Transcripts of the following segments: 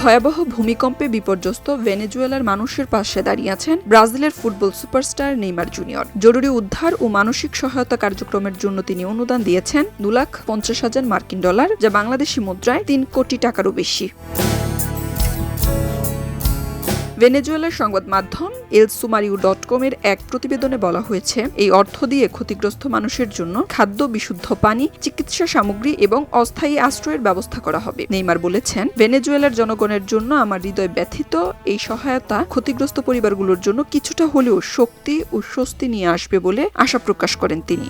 ভয়াবহ ভূমিকম্পে বিপর্যস্ত ভেনেজুয়েলার মানুষের পাশে দাঁড়িয়ে আছেন ব্রাজিলের ফুটবল সুপারস্টার নেইমার জুনিয়র। জরুরি উদ্ধার ও মানসিক সহায়তা কার্যক্রমের জন্য তিনি অনুদান দিয়েছেন $2,50,000, যা বাংলাদেশি মুদ্রায় 3 কোটি টাকারও বেশি। ভেনেজুয়েলার সংবাদ মাধ্যম elsumario.com এর এক প্রতিবেদনে বলা হয়েছে, এই অর্থ দিয়ে ক্ষতিগ্রস্ত মানুষের জন্য খাদ্য, বিশুদ্ধ পানি, চিকিৎসা সামগ্রী এবং অস্থায়ী আশ্রয়ের ব্যবস্থা করা হবে। নেইমার বলেছেন, ভেনেজুয়েলার জনগণের জন্য আমার হৃদয় ব্যথিত। এই সহায়তা ক্ষতিগ্রস্ত পরিবারগুলোর জন্য কিছুটা হলেও শক্তি ও স্বস্তি নিয়ে আসবে বলে আশা প্রকাশ করেন তিনি।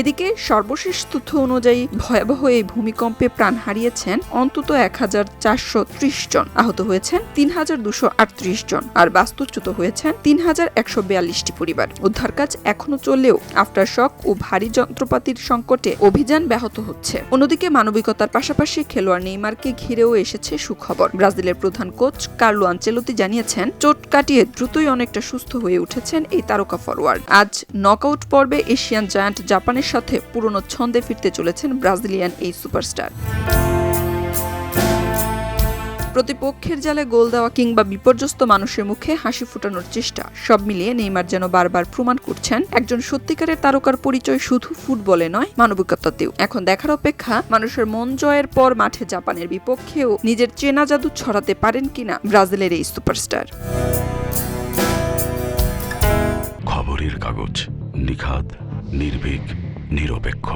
এদিকে সর্বশেষ তথ্য অনুযায়ী ভয়াবহ এই ভূমিকম্পে প্রাণ হারিয়েছেন অন্তত 1,430 জন, আহত হয়েছেন 3,238 জন, আর বাস্তুচ্যুত হয়েছেন 3,142টি পরিবার। উদ্ধার কাজ এখনো চললেও আফটারশক ও ভারী যন্ত্রপাতির সংকটে অভিযান ব্যাহত হচ্ছে। অন্যদিকে মানবিকতার পাশাপাশি খেলোয়াড় নেইমারকে ঘিরেও এসেছে সুখবর। ব্রাজিলের প্রধান কোচ কার্লো আনচেলোতি জানিয়েছেন, চোট কাটিয়ে দ্রুতই অনেকটা সুস্থ হয়ে উঠেছেন এই তারকা ফরোয়ার্ড। আজ নকআউট পর্বে এশিয়ান জায়ান্ট জাপানের সাথে পুরনো ছন্দে ফিরতে চলেছেন ব্রাজিলিয়ান এই সুপারস্টার। প্রতিপক্ষের জালে গোল দেওয়া কিংবা বিপর্যস্ত মানুষের মুখে হাসি ফোটানোর চেষ্টা, সব মিলিয়ে নেইমার যেন বারবার প্রমাণ করছেন একজন সত্যিকারের তারকার পরিচয় শুধু ফুটবলে নয়, মানবিকতাতেও। এখন দেখার অপেক্ষা, মানুষের মন জয়ের পর মাঠে জাপানের বিপক্ষেও নিজের চেনা জাদু ছড়াতে পারেন কিনা ব্রাজিলের এই সুপারস্টার। খবরের কাগজ, নিখাত, নির্ভীক, নিরপেক্ষ।